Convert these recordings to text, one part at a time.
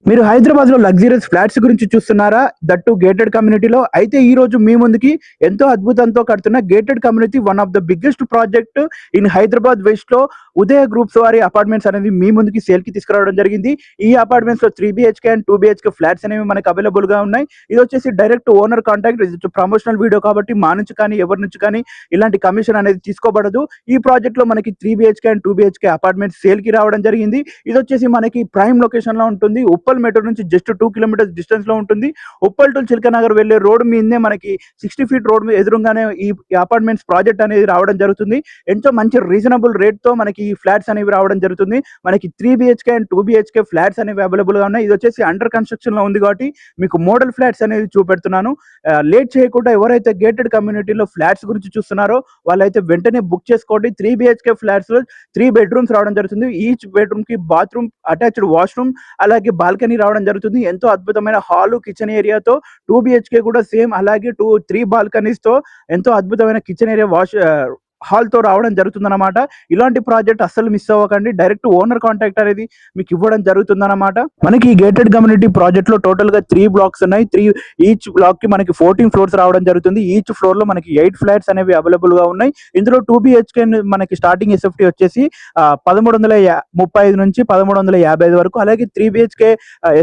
మీరు హైదరాబాద్ లో luxurious flats గురించి చూస్తున్నారా? దట్టు గేటెడ్ కమ్యూనిటీలో. అయితే ఈ రోజు మీ ముందుకి ఎంతో అద్భుతంతో కడుతున్న gated community one of the biggest project in Hyderabad west లో ఉదయ గ్రూప్స్ వారి అపార్ట్మెంట్స్ అనేది మీ ముందుకి సేల్ కి తీసుకురావడం జరిగింది. ఈ అపార్ట్మెంట్స్ లో 3 BHK అండ్ 2 BHK ఫ్లాట్స్ అనేవి మనకి అవైలబుల్ గా ఉన్నాయి. ఇది వచ్చేసి direct owner contact, promotional video కాబట్టి మా నుంచి కానీ ఎవరి నుంచి కానీ ఇలాంటి కమిషన్ అనేది తీసుకోబడదు. ఈ ప్రాజెక్ట్ లో మనకి 3 BHK and 2 BHK apartments sale కి రావడం జరిగింది. ఇది వచ్చేసి మనకి ప్రైమ్ లొకేషన్ లో ఉంటుంది. ఉప్పల్ మెట్రో నుంచి జస్ట్ 2 కిలోమీటర్స్ డిస్టెన్స్ లో ఉంటుంది. ఉప్పల్ టు చిల్కనగర్ వెళ్లే రోడ్ మీదే మనకి 60 ఫీట్ రోడ్ మీద ఎదురుగానే ఈ అపార్ట్మెంట్స్ ప్రాజెక్ట్ అనేది రావడం జరుగుతుంది. ఎంతో మంచి రీజనబుల్ రేట్ తో మనకి ఈ ఫ్లాట్స్ అనేవి రావడం జరుగుతుంది. మనకి 3 BHK అండ్ 2 BHK ఫ్లాట్స్ అనేవి అవైలబుల్ గా ఉన్నాయి. ఇది వచ్చేసి అండర్ కన్స్ట్రక్షన్ లో ఉంది కాబట్టి మీకు మోడల్ ఫ్లాట్స్ అనేది చూపెడుతున్నాను. లేట్ చేయకుండా ఎవరైతే గేటెడ్ కమ్యూనిటీలో ఫ్లాట్స్ గురించి చూస్తున్నారో వాళ్ళైతే వెంటనే బుక్ చేసుకోండి. 3 BHK ఫ్లాట్స్ లో 3 బెడ్రూమ్స్ రావడం జరుగుతుంది. ఈచ్ బెడ్రూమ్ కి బాత్రూమ్, అటాచ్డ్ వాష్రూమ్, అలాగే బాల్కనీ రావడం జరుగుతుంది. ఎంతో అద్భుతమైన హాల్, కిచెన్ ఏరియాతో 2 BHK కూడా సేమ్ అలాగే 3 బాల్కనీస్ తో ఎంతో అద్భుతమైన కిచెన్ ఏరియా, హాల్ తో రావడం జరుగుతుందన్నమాట. ఇలాంటి ప్రాజెక్ట్ అస్సలు మిస్ అవ్వకండి. డైరెక్ట్ ఓనర్ కాంటాక్ట్ అనేది మీకు ఇవ్వడం జరుగుతుందన్నమాట. మనకి ఈ గేటెడ్ కమ్యూనిటీ ప్రాజెక్ట్ లో టోటల్ గా 3 బ్లాక్స్ ఉన్నాయి. ఈచ్ బ్లాక్ కి మనకి 14 ఫ్లోర్స్ రావడం జరుగుతుంది. ఈచ్ ఫ్లోర్ లో మనకి 8 ఫ్లాట్స్ అనేవి అవైలబుల్ గా ఉన్నాయి. ఇందులో 2 BHK మనకి స్టార్టింగ్ SFT వచ్చేసి 1335 నుంచి 1355 వరకు, అలాగే 3 BHK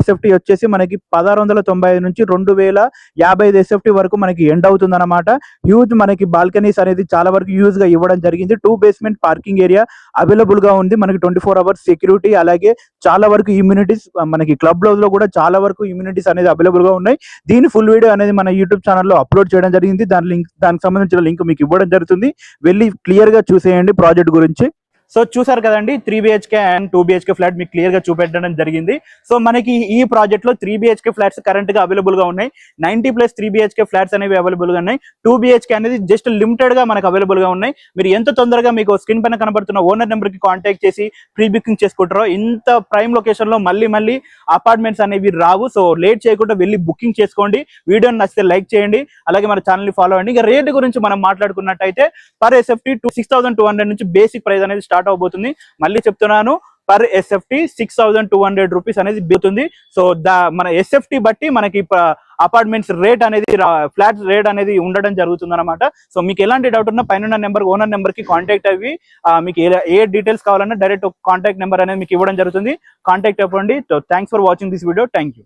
SFT వచ్చేసి మనకి 1695 నుంచి 2055 SFT వరకు మనకి ఎండ్ అవుతుంది అనమాట. హ్యూజ్ మనకి బాల్కనీస్ అనేది చాలా వరకు యూజ్ గా ఇవ్వడం జరిగింది. 2 బేస్మెంట్ పార్కింగ్ ఏరియా అవైలబుల్ గా ఉంది. మనకి 24 అవర్స్ సెక్యూరిటీ, అలాగే చాలా వరకు ఇమ్యూనిటీస్, మనకి క్లబ్ హౌస్ లో కూడా చాలా వరకు ఇమ్యూనిటీస్ అనేది అవైలబుల్ గా ఉన్నాయి. దీని ఫుల్ వీడియో అనేది మన యూట్యూబ్ ఛానల్లో అప్లోడ్ చేయడం జరిగింది. దానికి సంబంధించిన లింక్ మీకు ఇవ్వడం జరుగుతుంది. వెళ్ళి క్లియర్ గా చూసేయండి ప్రాజెక్ట్ గురించి. సో చూసారు కదండి, 3 BHK అండ్ 2 BHK ఫ్లాట్ మీకు క్లియర్ గా చూపెట్టడం జరిగింది. సో మనకి ఈ ప్రాజెక్ట్ లో 3 BHK ఫ్లాట్స్ కరెంట్ గా అవైలబుల్ గా ఉన్నాయి. 90+ 3 BHK ఫ్లాట్స్ అనేవి అవైలబుల్ గా ఉన్నాయి. 2 BHK అనేది జస్ట్ లిమిటెడ్ గా మనకు అవైలబుల్ గా ఉన్నాయి. మీరు ఎంత తొందరగా మీకు స్క్రీన్ పైన కనబడుతున్న ఓనర్ నెంబర్ కి కాంటాక్ట్ చేసి ప్రీ బుకింగ్ చేసుకుంటారో, ఇంత ప్రైమ్ లొకేషన్ లో మళ్ళీ అపార్ట్మెంట్స్ అనేవి రావు. సో లేట్ చేయకుండా వెళ్ళి బుకింగ్ చేసుకోండి. వీడియోని నచ్చితే లైక్ చేయండి, అలాగే మన ఛానల్ ని ఫాలో అవ్వండి. ఇక రేట్ గురించి మనం మాట్లాడుకున్నట్టయితే పర్ SFT 6200 నుంచి బేసిక్ ప్రైస్ అనేది స్టార్ట్ అవబోతుంది. మళ్ళీ చెప్తున్నాను, పర్ SFT 6200 రూపీస్ అనేది బిగుతుంది. సో మన SFT బట్టి మనకి అపార్ట్మెంట్స్ రేట్ అనేది, ఫ్లాట్ రేట్ అనేది ఉండడం జరుగుతుంది అనమాట. సో మీకు ఎలాంటి డౌట్ ఉన్నా పైన నెంబర్, ఓనర్ నెంబర్ కి కాంటాక్ట్ అయ్యి మీకు ఏ డీటెయిల్స్ కావాలన్నా డైరెక్ట్ కాంటాక్ట్ నెంబర్ అనేది మీకు ఇవ్వడం జరుగుతుంది. కాంటాక్ట్ అవ్వండి. So thanks for watching this video. Thank you.